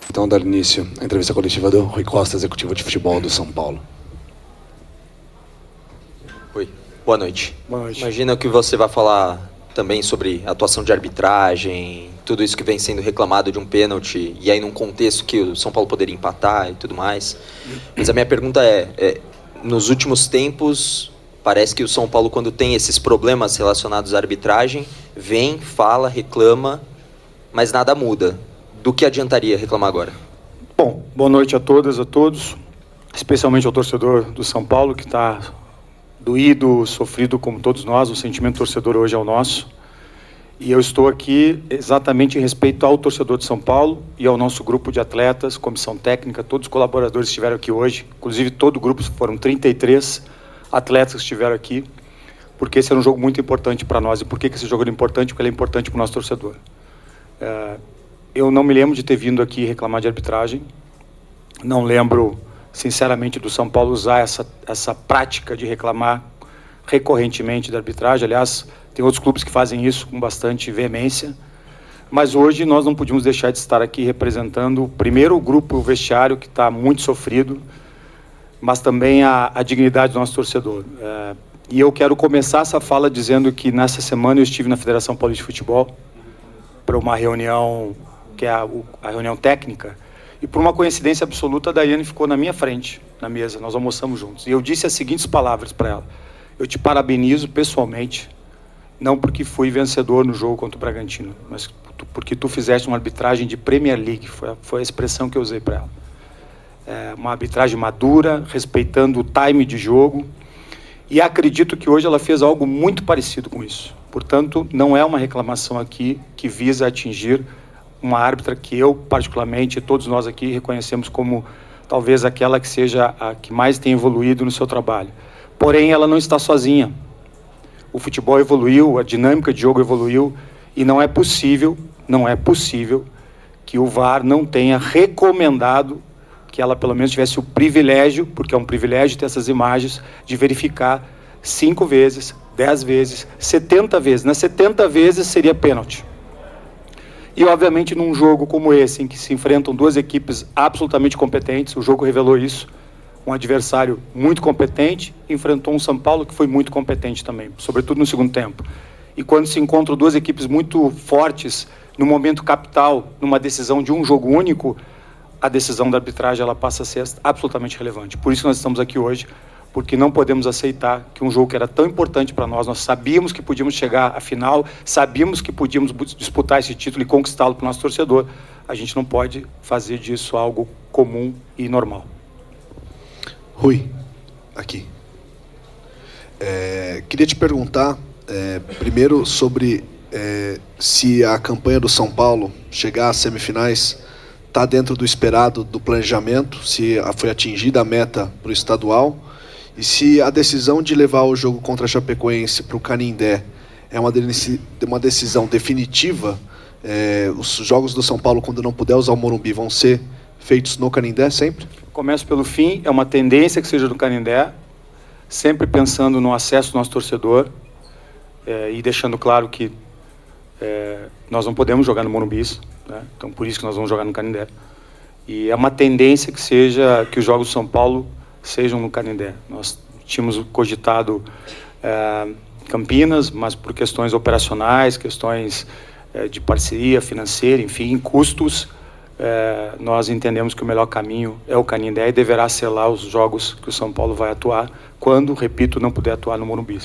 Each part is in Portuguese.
Então, dar início à entrevista coletiva do Rui Costa, executivo de futebol do São Paulo. Oi, boa noite. Boa noite. Imagino que você vai falar também sobre atuação de arbitragem, tudo isso que vem sendo reclamado de um pênalti, e aí num contexto que o São Paulo poderia empatar e tudo mais. Mas a minha pergunta nos últimos tempos, parece que o São Paulo, quando tem esses problemas relacionados à arbitragem, vem, fala, reclama, mas nada muda. Do que adiantaria reclamar agora? Bom, boa noite a todas, a todos, especialmente ao torcedor do São Paulo, que está doído, sofrido como todos nós. O sentimento torcedor hoje é o nosso. E eu estou aqui exatamente em respeito ao torcedor de São Paulo e ao nosso grupo de atletas, comissão técnica, todos os colaboradores que estiveram aqui hoje, inclusive todo o grupo, foram 33 atletas que estiveram aqui, porque esse era um jogo muito importante para nós. E por que esse jogo era importante? Porque ele é importante para o nosso torcedor. Eu não me lembro de ter vindo aqui reclamar de arbitragem. Não lembro, sinceramente, do São Paulo usar essa prática de reclamar recorrentemente da arbitragem. Aliás, tem outros clubes que fazem isso com bastante veemência. Mas hoje nós não podíamos deixar de estar aqui representando, primeiro, o grupo, o vestiário, que está muito sofrido, mas também a dignidade do nosso torcedor. E eu quero começar essa fala dizendo que nessa semana eu estive na Federação Paulista de Futebol para uma reunião que é a reunião técnica, e por uma coincidência absoluta, a Daiane ficou na minha frente, na mesa, nós almoçamos juntos. E eu disse as seguintes palavras para ela: eu te parabenizo pessoalmente, não porque fui vencedor no jogo contra o Bragantino, mas porque tu fizeste uma arbitragem de Premier League, foi a expressão que eu usei para ela. Uma arbitragem madura, respeitando o time de jogo, e acredito que hoje ela fez algo muito parecido com isso. Portanto, não é uma reclamação aqui que visa atingir uma árbitra que eu, particularmente, e todos nós aqui reconhecemos como talvez aquela que seja a que mais tem evoluído no seu trabalho. Porém, ela não está sozinha. O futebol evoluiu, a dinâmica de jogo evoluiu, e não é possível que o VAR não tenha recomendado que ela pelo menos tivesse o privilégio, porque é um privilégio ter essas imagens, de verificar 5 vezes, 10 vezes, 70 vezes. Nas 70 vezes seria pênalti. E, obviamente, num jogo como esse, em que se enfrentam duas equipes absolutamente competentes, o jogo revelou isso, um adversário muito competente enfrentou um São Paulo que foi muito competente também, sobretudo no segundo tempo. E quando se encontram duas equipes muito fortes, no momento capital, numa decisão de um jogo único, a decisão da arbitragem ela passa a ser absolutamente relevante. Por isso nós estamos aqui hoje, porque não podemos aceitar que um jogo que era tão importante para nós sabíamos que podíamos chegar à final, sabíamos que podíamos disputar esse título e conquistá-lo para o nosso torcedor. A gente não pode fazer disso algo comum e normal. Rui, aqui. Queria te perguntar, primeiro, sobre se a campanha do São Paulo chegar às semifinais está dentro do esperado, do planejamento, se foi atingida a meta para o estadual, e se a decisão de levar o jogo contra a Chapecoense para o Canindé é uma decisão definitiva. Os jogos do São Paulo, quando não puder usar o Morumbi, vão ser feitos no Canindé sempre? Começo pelo fim, é uma tendência que seja no Canindé, sempre pensando no acesso do nosso torcedor, e deixando claro que nós não podemos jogar no Morumbi, né? Então por isso que nós vamos jogar no Canindé. E é uma tendência que os jogos do São Paulo sejam no Canindé. Nós tínhamos cogitado Campinas, mas por questões operacionais, questões de parceria financeira, enfim, custos, nós entendemos que o melhor caminho é o Canindé e deverá ser lá os jogos que o São Paulo vai atuar, quando, repito, não puder atuar no Morumbi.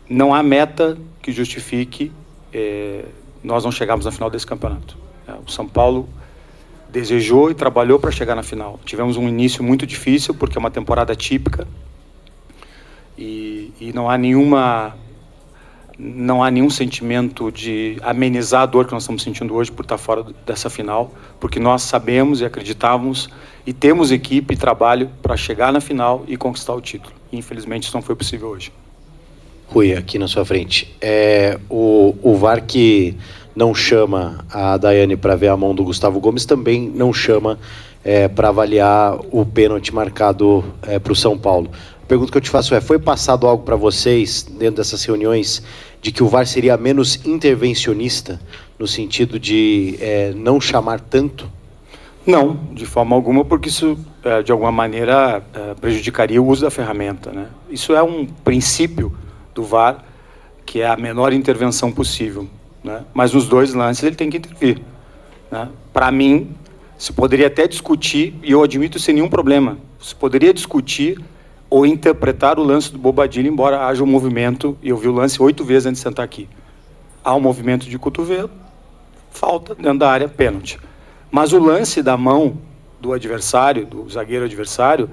Não há meta que justifique nós não chegarmos na final desse campeonato. O São Paulo desejou e trabalhou para chegar na final. Tivemos um início muito difícil, porque é uma temporada típica, e não há nenhum sentimento de amenizar a dor que nós estamos sentindo hoje por estar fora dessa final, porque nós sabemos e acreditávamos e temos equipe e trabalho para chegar na final e conquistar o título. E, infelizmente, isso não foi possível hoje. Rui, aqui na sua frente. O VAR que não chama a Daiane para ver a mão do Gustavo Gomes também não chama para avaliar o pênalti marcado para o São Paulo. A pergunta que eu te faço foi passado algo para vocês, dentro dessas reuniões, de que o VAR seria menos intervencionista no sentido de não chamar tanto? Não, de forma alguma, porque isso, de alguma maneira, prejudicaria o uso da ferramenta, né? Isso é um princípio do VAR, que é a menor intervenção possível, né? Mas nos dois lances ele tem que intervir, né? Para mim, se poderia até discutir, e eu admito sem nenhum problema, se poderia discutir ou interpretar o lance do Bobadilha, embora haja um movimento, e eu vi o lance 8 vezes antes de sentar aqui. Há um movimento de cotovelo, falta dentro da área, pênalti. Mas o lance da mão do adversário, do zagueiro adversário,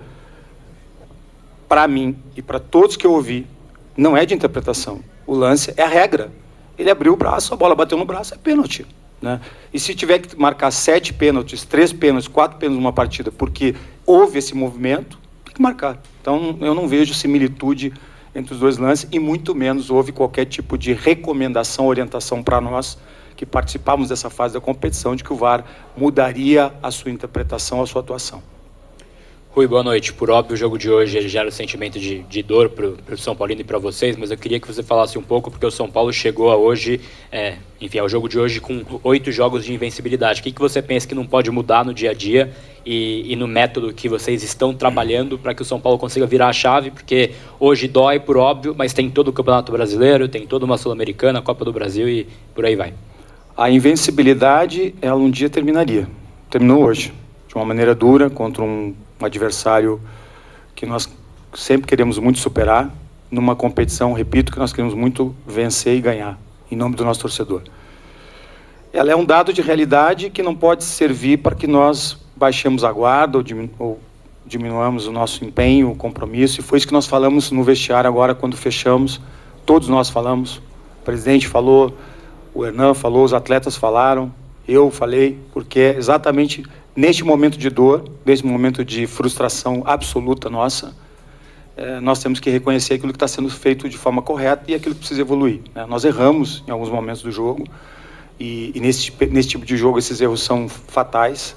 para mim e para todos que eu ouvi, não é de interpretação. O lance é a regra. Ele abriu o braço, a bola bateu no braço, é pênalti, né? E se tiver que marcar 7 pênaltis, 3 pênaltis, 4 pênaltis numa partida, porque houve esse movimento, tem que marcar. Então, eu não vejo similitude entre os dois lances e muito menos houve qualquer tipo de recomendação, orientação para nós que participamos dessa fase da competição, de que o VAR mudaria a sua interpretação, a sua atuação. Rui, boa noite. Por óbvio, o jogo de hoje ele gera um sentimento de dor para o São Paulino e para vocês, mas eu queria que você falasse um pouco, porque o São Paulo chegou a hoje, ao jogo de hoje com 8 jogos de invencibilidade. O que você pensa que não pode mudar no dia a dia e no método que vocês estão trabalhando para que o São Paulo consiga virar a chave? Porque hoje dói, por óbvio, mas tem todo o Campeonato Brasileiro, tem toda uma Sul-Americana, a Copa do Brasil e por aí vai. A invencibilidade, ela um dia terminaria. Terminou hoje, de uma maneira dura, contra um adversário que nós sempre queremos muito superar, numa competição, repito, que nós queremos muito vencer e ganhar, em nome do nosso torcedor. Ela é um dado de realidade que não pode servir para que nós baixemos a guarda ou diminuamos o nosso empenho, o compromisso, e foi isso que nós falamos no vestiário agora, quando fechamos, todos nós falamos, o presidente falou, o Hernan falou, os atletas falaram, eu falei, porque é exatamente neste momento de dor, neste momento de frustração absoluta nossa, nós temos que reconhecer aquilo que está sendo feito de forma correta e aquilo que precisa evoluir, né? Nós erramos em alguns momentos do jogo e nesse tipo de jogo esses erros são fatais,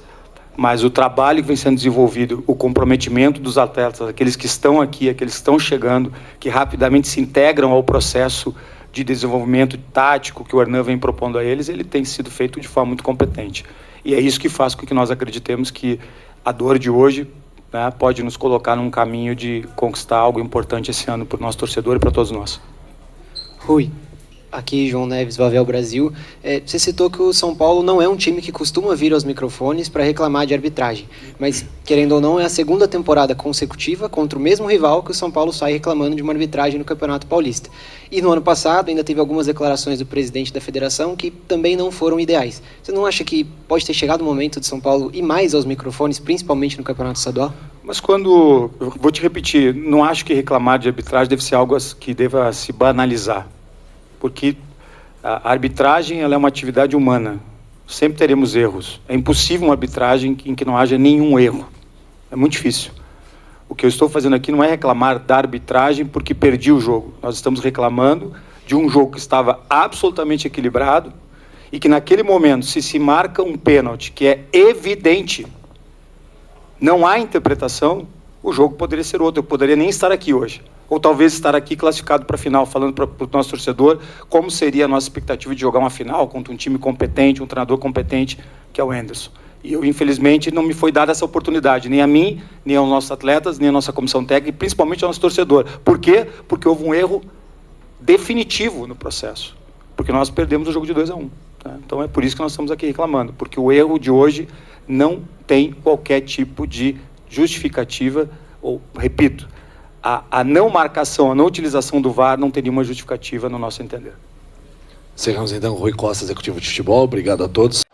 mas o trabalho que vem sendo desenvolvido, o comprometimento dos atletas, aqueles que estão aqui, aqueles que estão chegando, que rapidamente se integram ao processo de desenvolvimento tático que o Hernan vem propondo a eles, ele tem sido feito de forma muito competente. E é isso que faz com que nós acreditemos que a dor de hoje, né, pode nos colocar num caminho de conquistar algo importante esse ano para o nosso torcedor e para todos nós. Rui, aqui João Neves, Vavel Brasil. Você citou que o São Paulo não é um time que costuma vir aos microfones para reclamar de arbitragem, mas, querendo ou não, é a segunda temporada consecutiva contra o mesmo rival que o São Paulo sai reclamando de uma arbitragem no Campeonato Paulista. E no ano passado ainda teve algumas declarações do presidente da federação que também não foram ideais. Você não acha que pode ter chegado o momento de São Paulo ir mais aos microfones, principalmente no Campeonato Estadual? Mas eu vou te repetir, não acho que reclamar de arbitragem deve ser algo que deva se banalizar, porque a arbitragem ela é uma atividade humana, sempre teremos erros. É impossível uma arbitragem em que não haja nenhum erro, é muito difícil. O que eu estou fazendo aqui não é reclamar da arbitragem porque perdi o jogo. Nós estamos reclamando de um jogo que estava absolutamente equilibrado e que naquele momento, se marca um pênalti que é evidente, não há interpretação, o jogo poderia ser outro. Eu poderia nem estar aqui hoje. Ou talvez estar aqui classificado para a final, falando para o nosso torcedor como seria a nossa expectativa de jogar uma final contra um time competente, um treinador competente, que é o Anderson. E eu, infelizmente, não me foi dada essa oportunidade, nem a mim, nem aos nossos atletas, nem à nossa comissão técnica, e principalmente ao nosso torcedor. Por quê? Porque houve um erro definitivo no processo. Porque nós perdemos o jogo de 2-1. Tá? Então é por isso que nós estamos aqui reclamando, porque o erro de hoje não tem qualquer tipo de justificativa, ou, repito, a não marcação, a não utilização do VAR não teria uma justificativa no nosso entender. Encerramos então, Rui Costa, executivo de futebol. Obrigado a todos.